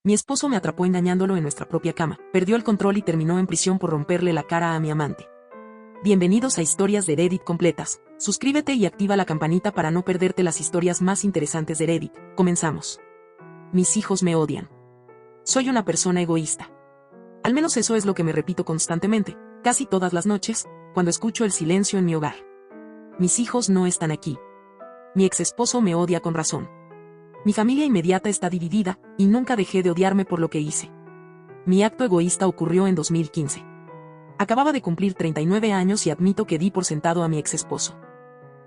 Mi esposo me atrapó engañándolo en nuestra propia cama, perdió el control y terminó en prisión por romperle la cara a mi amante. Bienvenidos a Historias de Reddit completas. Suscríbete y activa la campanita para no perderte las historias más interesantes de Reddit. Comenzamos. Mis hijos me odian. Soy una persona egoísta. Al menos eso es lo que me repito constantemente, casi todas las noches, cuando escucho el silencio en mi hogar. Mis hijos no están aquí. Mi ex esposo me odia con razón. Mi familia inmediata está dividida, y nunca dejé de odiarme por lo que hice. Mi acto egoísta ocurrió en 2015. Acababa de cumplir 39 años y admito que di por sentado a mi ex esposo.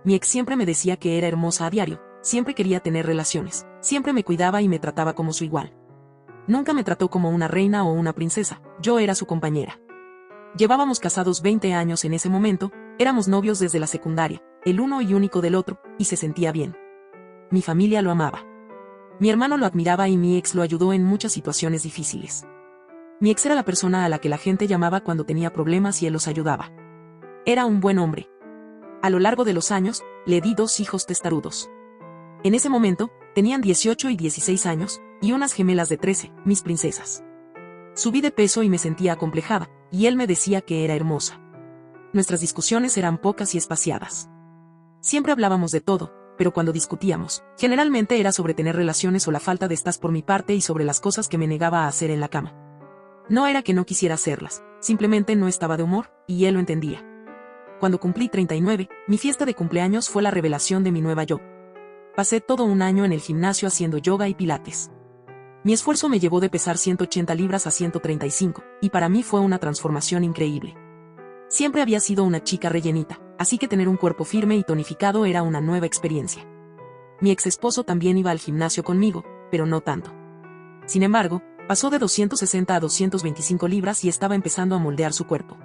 Mi ex siempre me decía que era hermosa a diario, siempre quería tener relaciones, siempre me cuidaba y me trataba como su igual. Nunca me trató como una reina o una princesa, yo era su compañera. Llevábamos casados 20 años en ese momento, éramos novios desde la secundaria, el uno y único del otro, y se sentía bien. Mi familia lo amaba. Mi hermano lo admiraba y mi ex lo ayudó en muchas situaciones difíciles. Mi ex era la persona a la que la gente llamaba cuando tenía problemas y él los ayudaba. Era un buen hombre. A lo largo de los años, le di 2 hijos testarudos. En ese momento, tenían 18 y 16 años, y unas gemelas de 13, mis princesas. Subí de peso y me sentía acomplejada, y él me decía que era hermosa. Nuestras discusiones eran pocas y espaciadas. Siempre hablábamos de todo, pero cuando discutíamos, generalmente era sobre tener relaciones o la falta de estas por mi parte y sobre las cosas que me negaba a hacer en la cama. No era que no quisiera hacerlas, simplemente no estaba de humor, y él lo entendía. Cuando cumplí 39, mi fiesta de cumpleaños fue la revelación de mi nueva yo. Pasé todo un año en el gimnasio haciendo yoga y pilates. Mi esfuerzo me llevó de pesar 180 libras a 135, y para mí fue una transformación increíble. Siempre había sido una chica rellenita, así que tener un cuerpo firme y tonificado era una nueva experiencia. Mi ex esposo también iba al gimnasio conmigo, pero no tanto. Sin embargo, pasó de 260 a 225 libras y estaba empezando a moldear su cuerpo.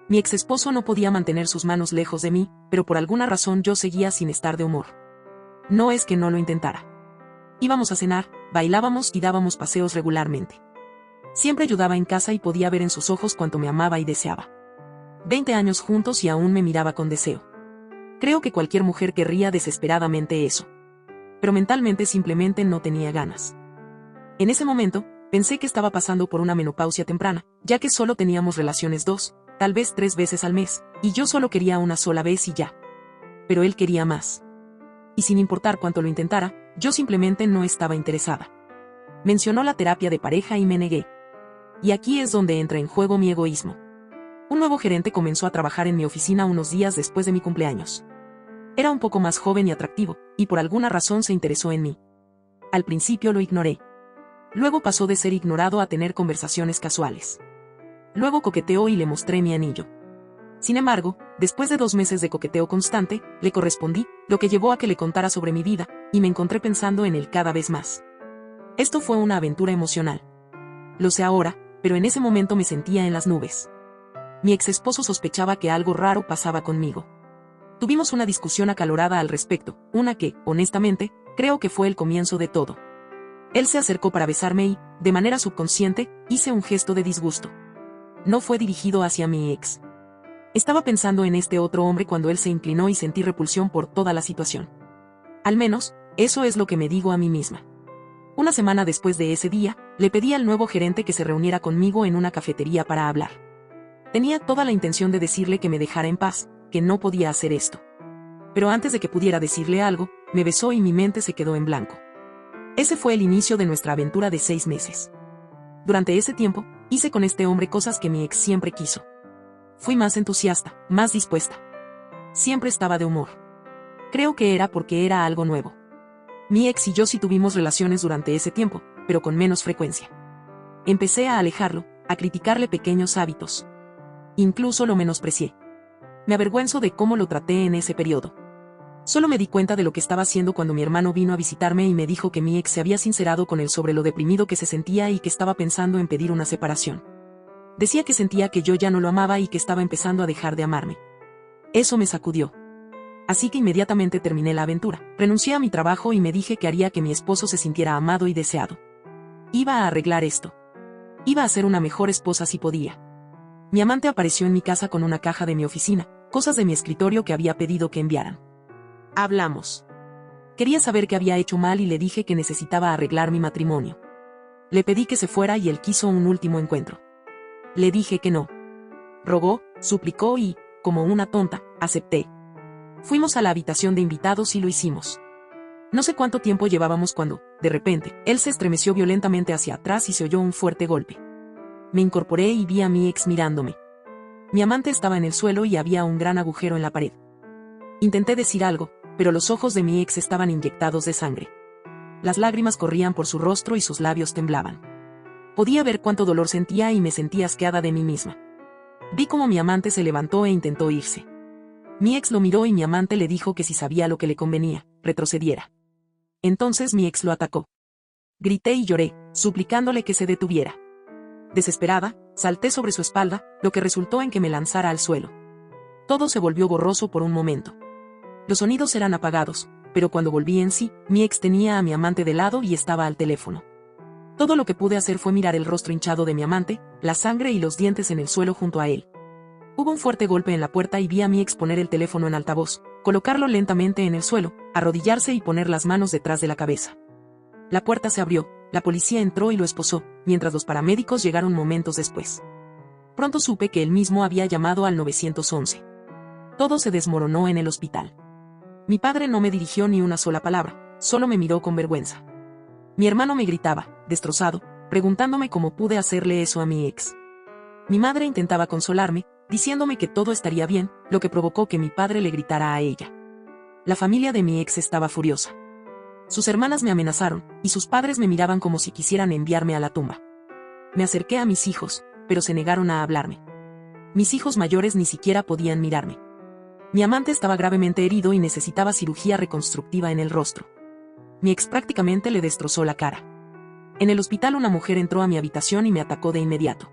Mi ex esposo no podía mantener sus manos lejos de mí, pero por alguna razón yo seguía sin estar de humor. No es que no lo intentara. Íbamos a cenar, bailábamos y dábamos paseos regularmente. Siempre ayudaba en casa y podía ver en sus ojos cuánto me amaba y deseaba. 20 años juntos y aún me miraba con deseo. Creo que cualquier mujer querría desesperadamente eso. Pero mentalmente simplemente no tenía ganas. En ese momento, pensé que estaba pasando por una menopausia temprana, ya que solo teníamos relaciones 2, tal vez 3 veces al mes, y yo solo quería una sola vez y ya. Pero él quería más. Y sin importar cuánto lo intentara, yo simplemente no estaba interesada. Mencionó la terapia de pareja y me negué. Y aquí es donde entra en juego mi egoísmo. Un nuevo gerente comenzó a trabajar en mi oficina unos días después de mi cumpleaños. Era un poco más joven y atractivo, y por alguna razón se interesó en mí. Al principio lo ignoré. Luego pasó de ser ignorado a tener conversaciones casuales. Luego coqueteó y le mostré mi anillo. Sin embargo, después de 2 meses de coqueteo constante, le correspondí, lo que llevó a que le contara sobre mi vida, y me encontré pensando en él cada vez más. Esto fue una aventura emocional. Lo sé ahora, pero en ese momento me sentía en las nubes. Mi ex esposo sospechaba que algo raro pasaba conmigo. Tuvimos una discusión acalorada al respecto, una que, honestamente, creo que fue el comienzo de todo. Él se acercó para besarme y, de manera subconsciente, hice un gesto de disgusto. No fue dirigido hacia mi ex. Estaba pensando en este otro hombre cuando él se inclinó y sentí repulsión por toda la situación. Al menos, eso es lo que me digo a mí misma. Una semana después de ese día, le pedí al nuevo gerente que se reuniera conmigo en una cafetería para hablar. Tenía toda la intención de decirle que me dejara en paz, que no podía hacer esto. Pero antes de que pudiera decirle algo, me besó y mi mente se quedó en blanco. Ese fue el inicio de nuestra aventura de 6 meses. Durante ese tiempo, hice con este hombre cosas que mi ex siempre quiso. Fui más entusiasta, más dispuesta. Siempre estaba de humor. Creo que era porque era algo nuevo. Mi ex y yo sí tuvimos relaciones durante ese tiempo, pero con menos frecuencia. Empecé a alejarlo, a criticarle pequeños hábitos. Incluso lo menosprecié. Me avergüenzo de cómo lo traté en ese periodo. Solo me di cuenta de lo que estaba haciendo cuando mi hermano vino a visitarme y me dijo que mi ex se había sincerado con él sobre lo deprimido que se sentía y que estaba pensando en pedir una separación. Decía que sentía que yo ya no lo amaba y que estaba empezando a dejar de amarme. Eso me sacudió. Así que inmediatamente terminé la aventura, renuncié a mi trabajo y me dije que haría que mi esposo se sintiera amado y deseado. Iba a arreglar esto. Iba a ser una mejor esposa si podía. Mi amante apareció en mi casa con una caja de mi oficina, cosas de mi escritorio que había pedido que enviaran. Hablamos. Quería saber qué había hecho mal y le dije que necesitaba arreglar mi matrimonio. Le pedí que se fuera y él quiso un último encuentro. Le dije que no. Rogó, suplicó y, como una tonta, acepté. Fuimos a la habitación de invitados y lo hicimos. No sé cuánto tiempo llevábamos cuando, de repente, él se estremeció violentamente hacia atrás y se oyó un fuerte golpe. Me incorporé y vi a mi ex mirándome. Mi amante estaba en el suelo y había un gran agujero en la pared. Intenté decir algo, pero los ojos de mi ex estaban inyectados de sangre. Las lágrimas corrían por su rostro y sus labios temblaban. Podía ver cuánto dolor sentía y me sentía asqueada de mí misma. Vi cómo mi amante se levantó e intentó irse. Mi ex lo miró y mi amante le dijo que si sabía lo que le convenía, retrocediera. Entonces mi ex lo atacó. Grité y lloré, suplicándole que se detuviera. Desesperada, salté sobre su espalda, lo que resultó en que me lanzara al suelo. Todo se volvió borroso por un momento. Los sonidos eran apagados, pero cuando volví en sí, mi ex tenía a mi amante de lado y estaba al teléfono. Todo lo que pude hacer fue mirar el rostro hinchado de mi amante, la sangre y los dientes en el suelo junto a él. Hubo un fuerte golpe en la puerta y vi a mi ex poner el teléfono en altavoz, colocarlo lentamente en el suelo, arrodillarse y poner las manos detrás de la cabeza. La puerta se abrió, la policía entró y lo esposó, mientras los paramédicos llegaron momentos después. Pronto supe que él mismo había llamado al 911. Todo se desmoronó en el hospital. Mi padre no me dirigió ni una sola palabra, solo me miró con vergüenza. Mi hermano me gritaba, destrozado, preguntándome cómo pude hacerle eso a mi ex. Mi madre intentaba consolarme, diciéndome que todo estaría bien, lo que provocó que mi padre le gritara a ella. La familia de mi ex estaba furiosa. Sus hermanas me amenazaron, y sus padres me miraban como si quisieran enviarme a la tumba. Me acerqué a mis hijos, pero se negaron a hablarme. Mis hijos mayores ni siquiera podían mirarme. Mi amante estaba gravemente herido y necesitaba cirugía reconstructiva en el rostro. Mi ex prácticamente le destrozó la cara. En el hospital una mujer entró a mi habitación y me atacó de inmediato.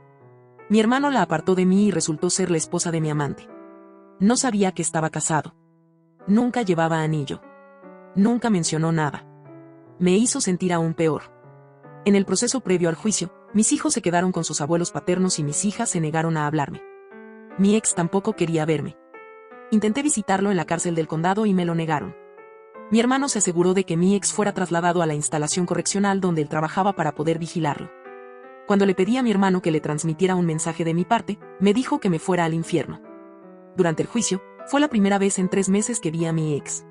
Mi hermano la apartó de mí y resultó ser la esposa de mi amante. No sabía que estaba casado. Nunca llevaba anillo. Nunca mencionó nada. Me hizo sentir aún peor. En el proceso previo al juicio, mis hijos se quedaron con sus abuelos paternos y mis hijas se negaron a hablarme. Mi ex tampoco quería verme. Intenté visitarlo en la cárcel del condado y me lo negaron. Mi hermano se aseguró de que mi ex fuera trasladado a la instalación correccional donde él trabajaba para poder vigilarlo. Cuando le pedí a mi hermano que le transmitiera un mensaje de mi parte, me dijo que me fuera al infierno. Durante el juicio, fue la primera vez en 3 meses que vi a mi ex.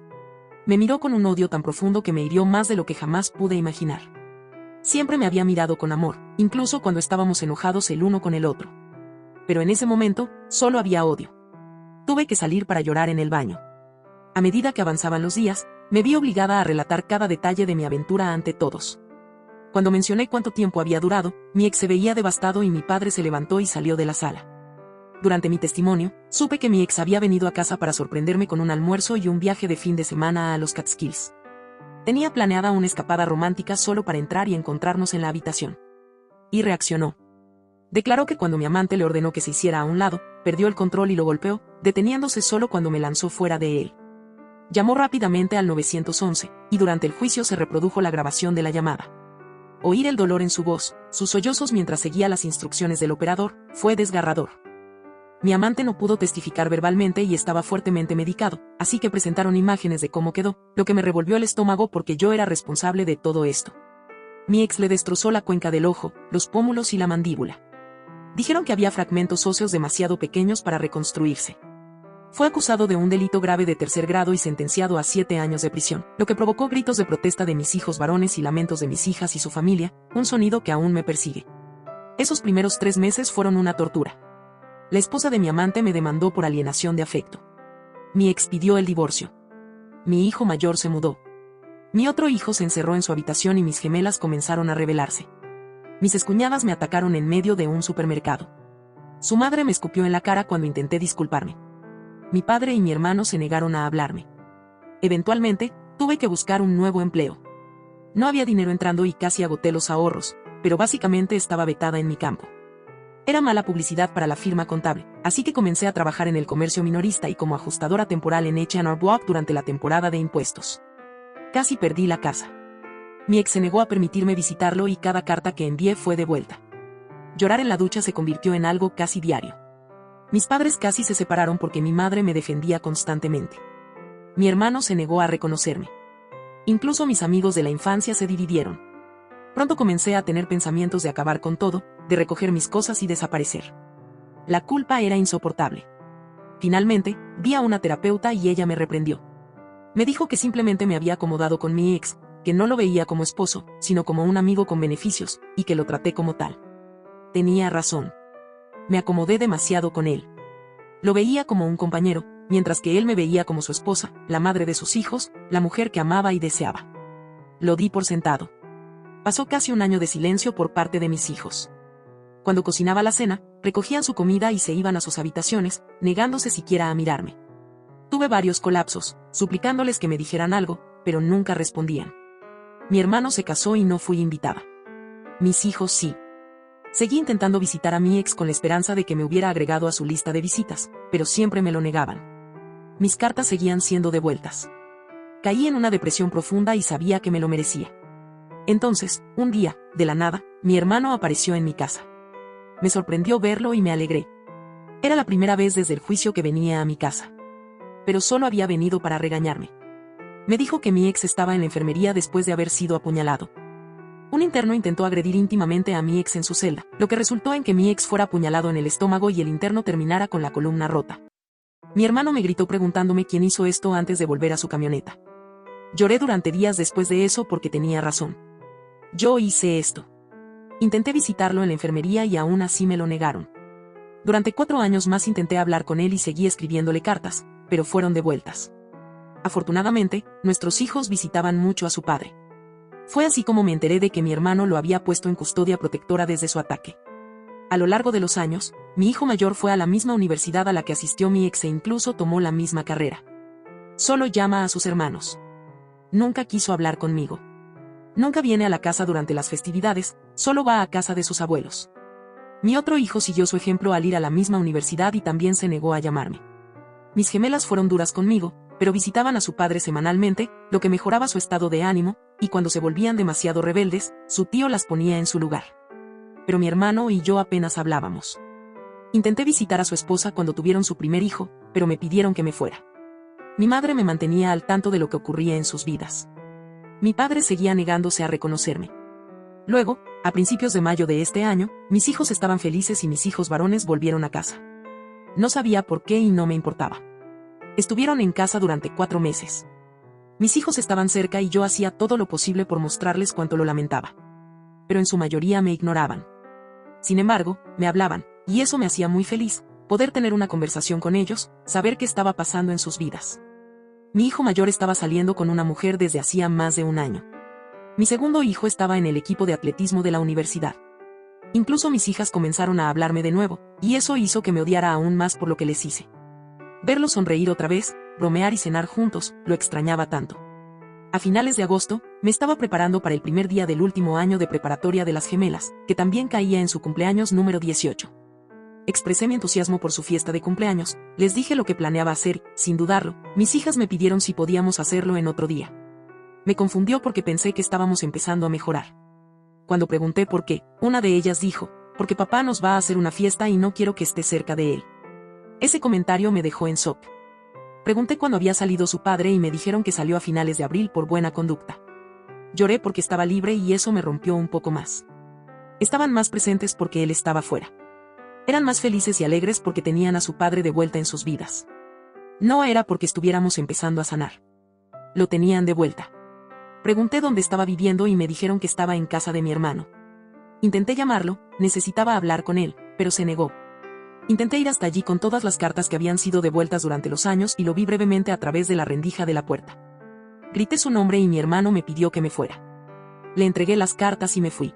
Me miró con un odio tan profundo que me hirió más de lo que jamás pude imaginar. Siempre me había mirado con amor, incluso cuando estábamos enojados el uno con el otro. Pero en ese momento, solo había odio. Tuve que salir para llorar en el baño. A medida que avanzaban los días, me vi obligada a relatar cada detalle de mi aventura ante todos. Cuando mencioné cuánto tiempo había durado, mi ex se veía devastado y mi padre se levantó y salió de la sala. Durante mi testimonio, supe que mi ex había venido a casa para sorprenderme con un almuerzo y un viaje de fin de semana a los Catskills. Tenía planeada una escapada romántica solo para entrar y encontrarnos en la habitación. Y reaccionó. Declaró que cuando mi amante le ordenó que se hiciera a un lado, perdió el control y lo golpeó, deteniéndose solo cuando me lanzó fuera de él. Llamó rápidamente al 911, y durante el juicio se reprodujo la grabación de la llamada. Oír el dolor en su voz, sus sollozos mientras seguía las instrucciones del operador, fue desgarrador. Mi amante no pudo testificar verbalmente y estaba fuertemente medicado, así que presentaron imágenes de cómo quedó, lo que me revolvió el estómago porque yo era responsable de todo esto. Mi ex le destrozó la cuenca del ojo, los pómulos y la mandíbula. Dijeron que había fragmentos óseos demasiado pequeños para reconstruirse. Fue acusado de un delito grave de 3er grado y sentenciado a 7 años de prisión, lo que provocó gritos de protesta de mis hijos varones y lamentos de mis hijas y su familia, un sonido que aún me persigue. Esos primeros 3 meses fueron una tortura. La esposa de mi amante me demandó por alienación de afecto. Mi ex pidió el divorcio. Mi hijo mayor se mudó. Mi otro hijo se encerró en su habitación y mis gemelas comenzaron a rebelarse. Mis excuñadas me atacaron en medio de un supermercado. Su madre me escupió en la cara cuando intenté disculparme. Mi padre y mi hermano se negaron a hablarme. Eventualmente, tuve que buscar un nuevo empleo. No había dinero entrando y casi agoté los ahorros, pero básicamente estaba vetada en mi campo. Era mala publicidad para la firma contable, así que comencé a trabajar en el comercio minorista y como ajustadora temporal en H&R Block durante la temporada de impuestos. Casi perdí la casa. Mi ex se negó a permitirme visitarlo y cada carta que envié fue devuelta. Llorar en la ducha se convirtió en algo casi diario. Mis padres casi se separaron porque mi madre me defendía constantemente. Mi hermano se negó a reconocerme. Incluso mis amigos de la infancia se dividieron. Pronto comencé a tener pensamientos de acabar con todo, de recoger mis cosas y desaparecer. La culpa era insoportable. Finalmente, vi a una terapeuta y ella me reprendió. Me dijo que simplemente me había acomodado con mi ex, que no lo veía como esposo, sino como un amigo con beneficios, y que lo traté como tal. Tenía razón. Me acomodé demasiado con él. Lo veía como un compañero, mientras que él me veía como su esposa, la madre de sus hijos, la mujer que amaba y deseaba. Lo di por sentado. Pasó casi un año de silencio por parte de mis hijos. Cuando cocinaba la cena, recogían su comida y se iban a sus habitaciones, negándose siquiera a mirarme. Tuve varios colapsos, suplicándoles que me dijeran algo, pero nunca respondían. Mi hermano se casó y no fui invitada. Mis hijos sí. Seguí intentando visitar a mi ex con la esperanza de que me hubiera agregado a su lista de visitas, pero siempre me lo negaban. Mis cartas seguían siendo devueltas. Caí en una depresión profunda y sabía que me lo merecía. Entonces, un día, de la nada, mi hermano apareció en mi casa. Me sorprendió verlo y me alegré. Era la primera vez desde el juicio que venía a mi casa. Pero solo había venido para regañarme. Me dijo que mi ex estaba en la enfermería después de haber sido apuñalado. Un interno intentó agredir íntimamente a mi ex en su celda, lo que resultó en que mi ex fuera apuñalado en el estómago y el interno terminara con la columna rota. Mi hermano me gritó preguntándome quién hizo esto antes de volver a su camioneta. Lloré durante días después de eso porque tenía razón. Yo hice esto. Intenté visitarlo en la enfermería y aún así me lo negaron. Durante 4 años más intenté hablar con él y seguí escribiéndole cartas, pero fueron devueltas. Afortunadamente, nuestros hijos visitaban mucho a su padre. Fue así como me enteré de que mi hermano lo había puesto en custodia protectora desde su ataque. A lo largo de los años, mi hijo mayor fue a la misma universidad a la que asistió mi ex e incluso tomó la misma carrera. Solo llama a sus hermanos. Nunca quiso hablar conmigo. Nunca viene a la casa durante las festividades, solo va a casa de sus abuelos. Mi otro hijo siguió su ejemplo al ir a la misma universidad y también se negó a llamarme. Mis gemelas fueron duras conmigo, pero visitaban a su padre semanalmente, lo que mejoraba su estado de ánimo, y cuando se volvían demasiado rebeldes, su tío las ponía en su lugar. Pero mi hermano y yo apenas hablábamos. Intenté visitar a su esposa cuando tuvieron su primer hijo, pero me pidieron que me fuera. Mi madre me mantenía al tanto de lo que ocurría en sus vidas. Mi padre seguía negándose a reconocerme. Luego, a principios de mayo de este año, mis hijos estaban felices y mis hijos varones volvieron a casa. No sabía por qué y no me importaba. Estuvieron en casa durante 4 meses. Mis hijos estaban cerca y yo hacía todo lo posible por mostrarles cuánto lo lamentaba. Pero en su mayoría me ignoraban. Sin embargo, me hablaban, y eso me hacía muy feliz, poder tener una conversación con ellos, saber qué estaba pasando en sus vidas. Mi hijo mayor estaba saliendo con una mujer desde hacía más de 1 año. Mi segundo hijo estaba en el equipo de atletismo de la universidad. Incluso mis hijas comenzaron a hablarme de nuevo, y eso hizo que me odiara aún más por lo que les hice. Verlos sonreír otra vez, bromear y cenar juntos, lo extrañaba tanto. A finales de agosto, me estaba preparando para el primer día del último año de preparatoria de las gemelas, que también caía en su cumpleaños número 18. Expresé mi entusiasmo por su fiesta de cumpleaños, les dije lo que planeaba hacer, sin dudarlo, mis hijas me pidieron si podíamos hacerlo en otro día. Me confundió porque pensé que estábamos empezando a mejorar. Cuando pregunté por qué, una de ellas dijo, porque papá nos va a hacer una fiesta y no quiero que esté cerca de él. Ese comentario me dejó en shock. Pregunté cuándo había salido su padre y me dijeron que salió a finales de abril por buena conducta. Lloré porque estaba libre y eso me rompió un poco más. Estaban más presentes porque él estaba fuera. Eran más felices y alegres porque tenían a su padre de vuelta en sus vidas. No era porque estuviéramos empezando a sanar. Lo tenían de vuelta. Pregunté dónde estaba viviendo y me dijeron que estaba en casa de mi hermano. Intenté llamarlo, necesitaba hablar con él, pero se negó. Intenté ir hasta allí con todas las cartas que habían sido devueltas durante los años y lo vi brevemente a través de la rendija de la puerta. Grité su nombre y mi hermano me pidió que me fuera. Le entregué las cartas y me fui.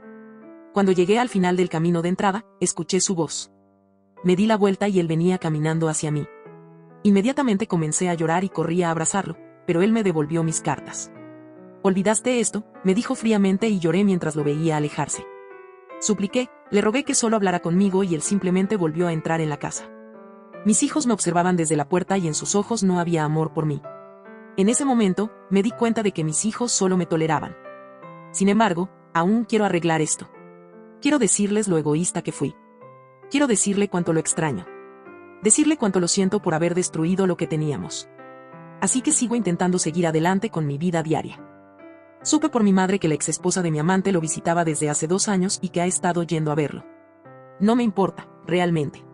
Cuando llegué al final del camino de entrada, escuché su voz. Me di la vuelta y él venía caminando hacia mí. Inmediatamente comencé a llorar y corrí a abrazarlo, pero él me devolvió mis cartas. «¿Olvidaste esto?», me dijo fríamente y lloré mientras lo veía alejarse. Supliqué, le rogué que solo hablara conmigo y él simplemente volvió a entrar en la casa. Mis hijos me observaban desde la puerta y en sus ojos no había amor por mí. En ese momento, me di cuenta de que mis hijos solo me toleraban. Sin embargo, aún quiero arreglar esto. Quiero decirles lo egoísta que fui. Quiero decirle cuánto lo extraño. Decirle cuánto lo siento por haber destruido lo que teníamos. Así que sigo intentando seguir adelante con mi vida diaria. Supe por mi madre que la exesposa de mi amante lo visitaba desde hace 2 años y que ha estado yendo a verlo. No me importa, realmente.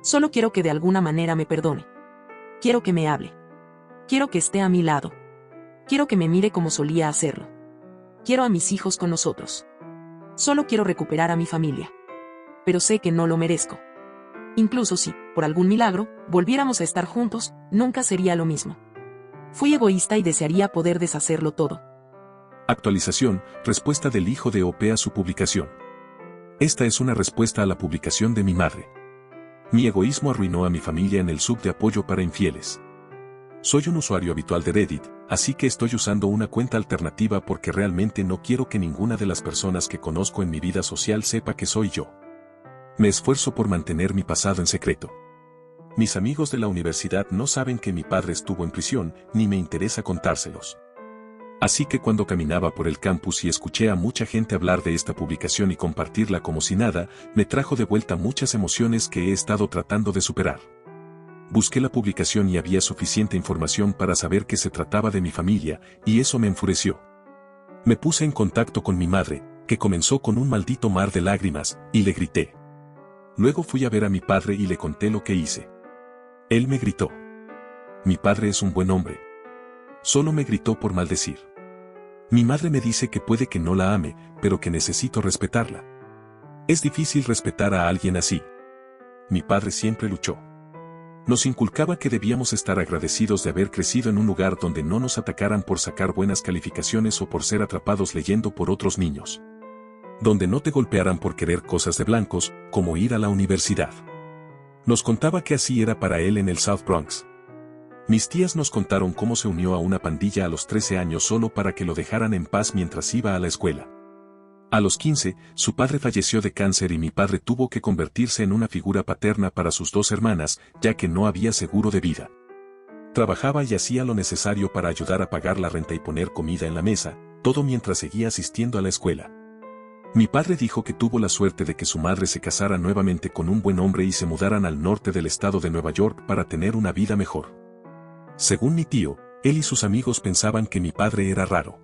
Solo quiero que de alguna manera me perdone. Quiero que me hable. Quiero que esté a mi lado. Quiero que me mire como solía hacerlo. Quiero a mis hijos con nosotros. Solo quiero recuperar a mi familia. Pero sé que no lo merezco. Incluso si, por algún milagro, volviéramos a estar juntos, nunca sería lo mismo. Fui egoísta y desearía poder deshacerlo todo. Actualización, respuesta del hijo de OP a su publicación. Esta es una respuesta a la publicación de mi madre. Mi egoísmo arruinó a mi familia en el sub de apoyo para infieles. Soy un usuario habitual de Reddit, así que estoy usando una cuenta alternativa porque realmente no quiero que ninguna de las personas que conozco en mi vida social sepa que soy yo. Me esfuerzo por mantener mi pasado en secreto. Mis amigos de la universidad no saben que mi padre estuvo en prisión, ni me interesa contárselos. Así que cuando caminaba por el campus y escuché a mucha gente hablar de esta publicación y compartirla como si nada, me trajo de vuelta muchas emociones que he estado tratando de superar. Busqué la publicación y había suficiente información para saber que se trataba de mi familia, y eso me enfureció. Me puse en contacto con mi madre, que comenzó con un maldito mar de lágrimas, y le grité. Luego fui a ver a mi padre y le conté lo que hice. Él me gritó. Mi padre es un buen hombre. Solo me gritó por maldecir. Mi madre me dice que puede que no la ame, pero que necesito respetarla. Es difícil respetar a alguien así. Mi padre siempre luchó. Nos inculcaba que debíamos estar agradecidos de haber crecido en un lugar donde no nos atacaran por sacar buenas calificaciones o por ser atrapados leyendo por otros niños. Donde no te golpearan por querer cosas de blancos, como ir a la universidad. Nos contaba que así era para él en el South Bronx. Mis tías nos contaron cómo se unió a una pandilla a los 13 años solo para que lo dejaran en paz mientras iba a la escuela. A los 15, su padre falleció de cáncer y mi padre tuvo que convertirse en una figura paterna para sus 2 hermanas, ya que no había seguro de vida. Trabajaba y hacía lo necesario para ayudar a pagar la renta y poner comida en la mesa, todo mientras seguía asistiendo a la escuela. Mi padre dijo que tuvo la suerte de que su madre se casara nuevamente con un buen hombre y se mudaran al norte del estado de Nueva York para tener una vida mejor. Según mi tío, él y sus amigos pensaban que mi padre era raro.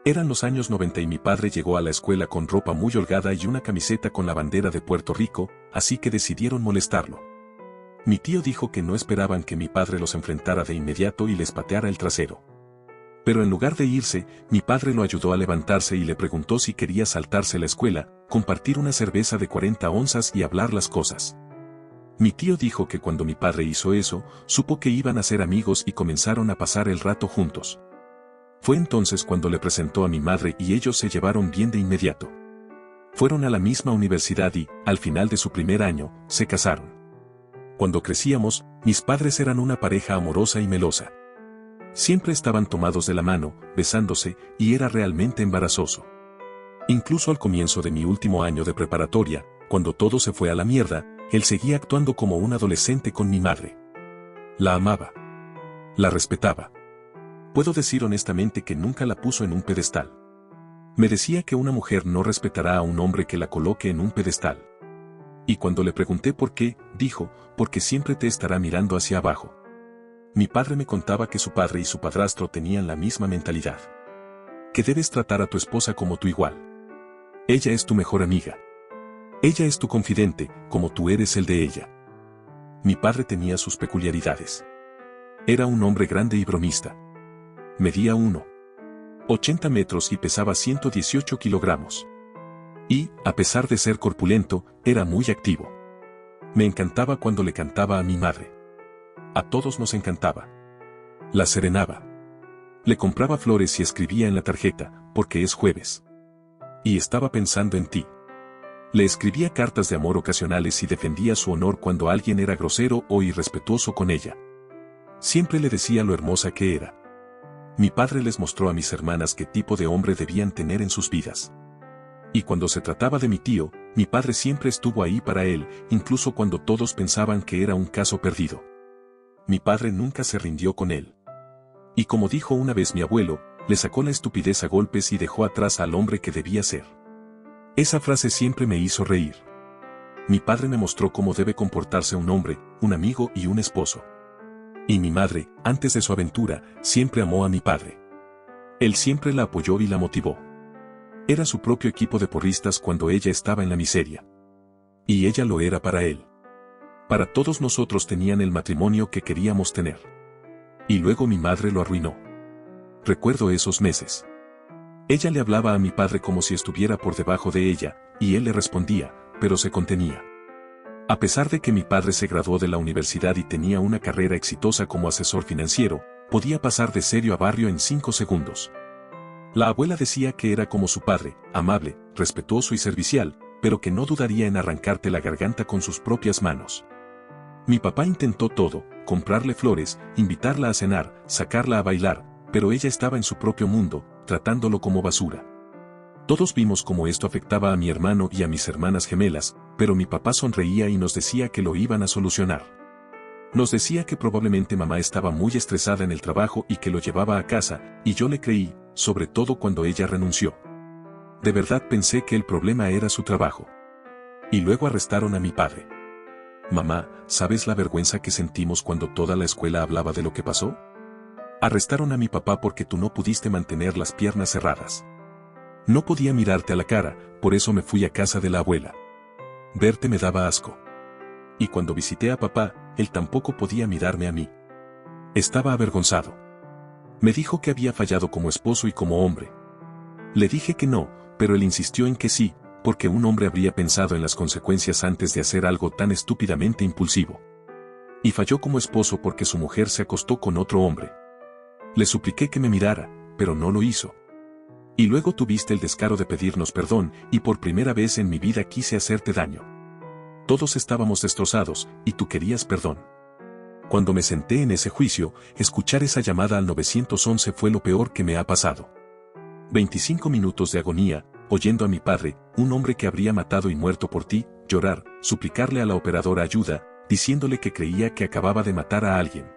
Eran los años 90 y mi padre llegó a la escuela con ropa muy holgada y una camiseta con la bandera de Puerto Rico, así que decidieron molestarlo. Mi tío dijo que no esperaban que mi padre los enfrentara de inmediato y les pateara el trasero. Pero en lugar de irse, mi padre lo ayudó a levantarse y le preguntó si quería saltarse la escuela, compartir una cerveza de 40 onzas y hablar las cosas. Mi tío dijo que cuando mi padre hizo eso, supo que iban a ser amigos y comenzaron a pasar el rato juntos. Fue entonces cuando le presentó a mi madre y ellos se llevaron bien de inmediato. Fueron a la misma universidad y, al final de su primer año, se casaron. Cuando crecíamos, mis padres eran una pareja amorosa y melosa. Siempre estaban tomados de la mano, besándose, y era realmente embarazoso. Incluso al comienzo de mi último año de preparatoria, cuando todo se fue a la mierda, él seguía actuando como un adolescente con mi madre. La amaba. La respetaba. Puedo decir honestamente que nunca la puso en un pedestal. Me decía que una mujer no respetará a un hombre que la coloque en un pedestal. Y cuando le pregunté por qué, dijo, porque siempre te estará mirando hacia abajo. Mi padre me contaba que su padre y su padrastro tenían la misma mentalidad. Que debes tratar a tu esposa como tu igual. Ella es tu mejor amiga. Ella es tu confidente, como tú eres el de ella. Mi padre tenía sus peculiaridades. Era un hombre grande y bromista. Medía 1,80 metros y pesaba 118 kilogramos. Y, a pesar de ser corpulento, era muy activo. Me encantaba cuando le cantaba a mi madre. A todos nos encantaba. La serenaba. Le compraba flores y escribía en la tarjeta, porque es jueves. Y estaba pensando en ti. Le escribía cartas de amor ocasionales y defendía su honor cuando alguien era grosero o irrespetuoso con ella. Siempre le decía lo hermosa que era. Mi padre les mostró a mis hermanas qué tipo de hombre debían tener en sus vidas. Y cuando se trataba de mi tío, mi padre siempre estuvo ahí para él, incluso cuando todos pensaban que era un caso perdido. Mi padre nunca se rindió con él. Y como dijo una vez mi abuelo, le sacó la estupidez a golpes y dejó atrás al hombre que debía ser. Esa frase siempre me hizo reír. Mi padre me mostró cómo debe comportarse un hombre, un amigo y un esposo. Y mi madre, antes de su aventura, siempre amó a mi padre. Él siempre la apoyó y la motivó. Era su propio equipo de porristas cuando ella estaba en la miseria. Y ella lo era para él. Para todos nosotros tenían el matrimonio que queríamos tener. Y luego mi madre lo arruinó. Recuerdo esos meses. Ella le hablaba a mi padre como si estuviera por debajo de ella, y él le respondía, pero se contenía. A pesar de que mi padre se graduó de la universidad y tenía una carrera exitosa como asesor financiero, podía pasar de serio a barrio en 5 segundos. La abuela decía que era como su padre, amable, respetuoso y servicial, pero que no dudaría en arrancarte la garganta con sus propias manos. Mi papá intentó todo, comprarle flores, invitarla a cenar, sacarla a bailar, pero ella estaba en su propio mundo, tratándolo como basura. Todos vimos cómo esto afectaba a mi hermano y a mis hermanas gemelas, pero mi papá sonreía y nos decía que lo iban a solucionar. Nos decía que probablemente mamá estaba muy estresada en el trabajo y que lo llevaba a casa, y yo le creí, sobre todo cuando ella renunció. De verdad pensé que el problema era su trabajo. Y luego arrestaron a mi padre. Mamá, ¿sabes la vergüenza que sentimos cuando toda la escuela hablaba de lo que pasó? Arrestaron a mi papá porque tú no pudiste mantener las piernas cerradas. No podía mirarte a la cara, por eso me fui a casa de la abuela. Verte me daba asco. Y cuando visité a papá, él tampoco podía mirarme a mí. Estaba avergonzado. Me dijo que había fallado como esposo y como hombre. Le dije que no, pero él insistió en que sí, porque un hombre habría pensado en las consecuencias antes de hacer algo tan estúpidamente impulsivo. Y falló como esposo porque su mujer se acostó con otro hombre. Le supliqué que me mirara, pero no lo hizo. Y luego tuviste el descaro de pedirnos perdón, y por primera vez en mi vida quise hacerte daño. Todos estábamos destrozados, y tú querías perdón. Cuando me senté en ese juicio, escuchar esa llamada al 911 fue lo peor que me ha pasado. 25 minutos de agonía, oyendo a mi padre, un hombre que habría matado y muerto por ti, llorar, suplicarle a la operadora ayuda, diciéndole que creía que acababa de matar a alguien.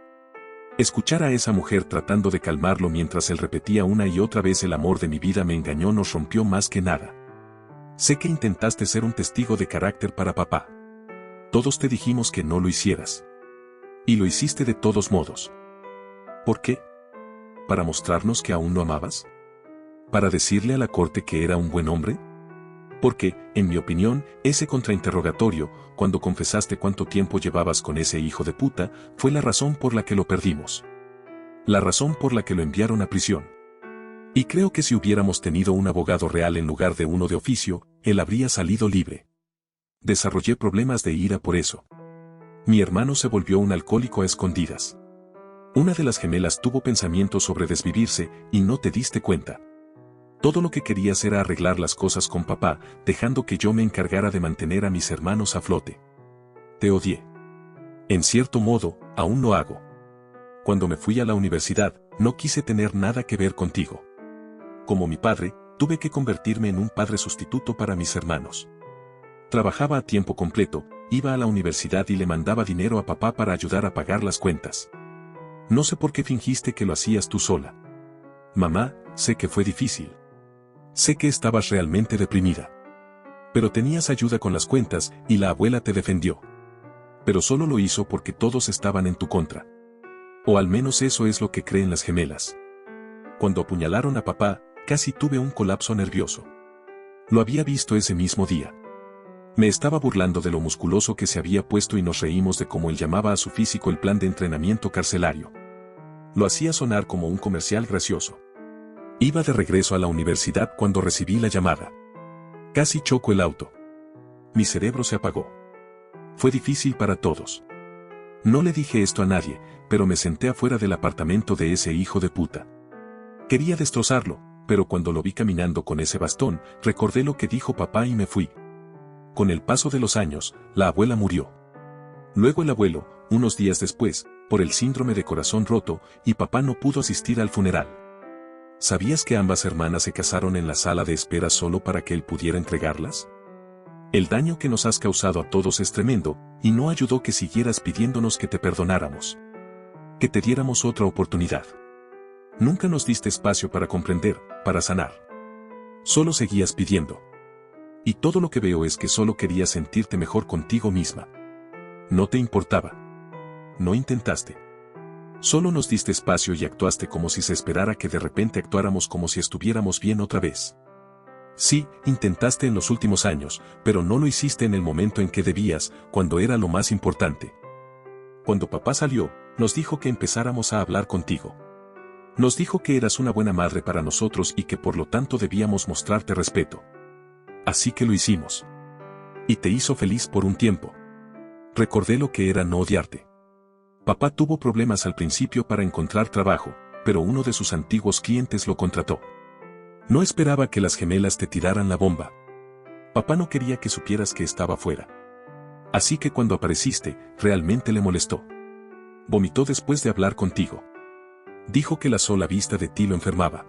Escuchar a esa mujer tratando de calmarlo mientras él repetía una y otra vez el amor de mi vida me engañó, nos rompió más que nada. Sé que intentaste ser un testigo de carácter para papá. Todos te dijimos que no lo hicieras. Y lo hiciste de todos modos. ¿Por qué? ¿Para mostrarnos que aún lo amabas? ¿Para decirle a la corte que era un buen hombre? Porque, en mi opinión, ese contrainterrogatorio, cuando confesaste cuánto tiempo llevabas con ese hijo de puta, fue la razón por la que lo perdimos. La razón por la que lo enviaron a prisión. Y creo que si hubiéramos tenido un abogado real en lugar de uno de oficio, él habría salido libre. Desarrollé problemas de ira por eso. Mi hermano se volvió un alcohólico a escondidas. Una de las gemelas tuvo pensamientos sobre desvivirse, y no te diste cuenta. Todo lo que querías era arreglar las cosas con papá, dejando que yo me encargara de mantener a mis hermanos a flote. Te odié. En cierto modo, aún lo hago. Cuando me fui a la universidad, no quise tener nada que ver contigo. Como mi padre, tuve que convertirme en un padre sustituto para mis hermanos. Trabajaba a tiempo completo, iba a la universidad y le mandaba dinero a papá para ayudar a pagar las cuentas. No sé por qué fingiste que lo hacías tú sola. Mamá, sé que fue difícil. Sé que estabas realmente deprimida. Pero tenías ayuda con las cuentas y la abuela te defendió. Pero solo lo hizo porque todos estaban en tu contra. O al menos eso es lo que creen las gemelas. Cuando apuñalaron a papá, casi tuve un colapso nervioso. Lo había visto ese mismo día. Me estaba burlando de lo musculoso que se había puesto y nos reímos de cómo él llamaba a su físico el plan de entrenamiento carcelario. Lo hacía sonar como un comercial gracioso. Iba de regreso a la universidad cuando recibí la llamada. Casi choco el auto. Mi cerebro se apagó. Fue difícil para todos. No le dije esto a nadie, pero me senté afuera del apartamento de ese hijo de puta. Quería destrozarlo, pero cuando lo vi caminando con ese bastón, recordé lo que dijo papá y me fui. Con el paso de los años, la abuela murió. Luego el abuelo, unos días después, por el síndrome de corazón roto, y papá no pudo asistir al funeral. ¿Sabías que ambas hermanas se casaron en la sala de espera solo para que él pudiera entregarlas? El daño que nos has causado a todos es tremendo, y no ayudó que siguieras pidiéndonos que te perdonáramos. Que te diéramos otra oportunidad. Nunca nos diste espacio para comprender, para sanar. Solo seguías pidiendo. Y todo lo que veo es que solo querías sentirte mejor contigo misma. No te importaba. No intentaste. Solo nos diste espacio y actuaste como si se esperara que de repente actuáramos como si estuviéramos bien otra vez. Sí, intentaste en los últimos años, pero no lo hiciste en el momento en que debías, cuando era lo más importante. Cuando papá salió, nos dijo que empezáramos a hablar contigo. Nos dijo que eras una buena madre para nosotros y que por lo tanto debíamos mostrarte respeto. Así que lo hicimos. Y te hizo feliz por un tiempo. Recordé lo que era no odiarte. Papá tuvo problemas al principio para encontrar trabajo, pero uno de sus antiguos clientes lo contrató. No esperaba que las gemelas te tiraran la bomba. Papá no quería que supieras que estaba fuera. Así que cuando apareciste, realmente le molestó. Vomitó después de hablar contigo. Dijo que la sola vista de ti lo enfermaba.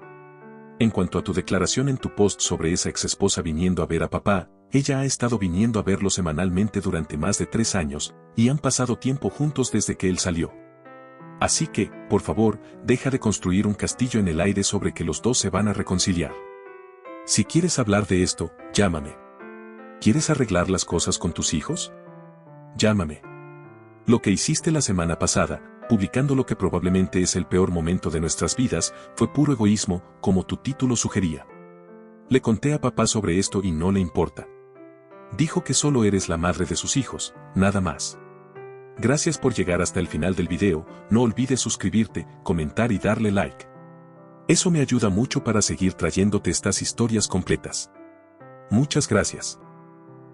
En cuanto a tu declaración en tu post sobre esa exesposa viniendo a ver a papá, ella ha estado viniendo a verlo semanalmente durante más de 3 años, y han pasado tiempo juntos desde que él salió. Así que, por favor, deja de construir un castillo en el aire sobre que los dos se van a reconciliar. Si quieres hablar de esto, llámame. ¿Quieres arreglar las cosas con tus hijos? Llámame. Lo que hiciste la semana pasada, publicando lo que probablemente es el peor momento de nuestras vidas, fue puro egoísmo, como tu título sugería. Le conté a papá sobre esto y no le importa. Dijo que solo eres la madre de sus hijos, nada más. Gracias por llegar hasta el final del video, no olvides suscribirte, comentar y darle like. Eso me ayuda mucho para seguir trayéndote estas historias completas. Muchas gracias.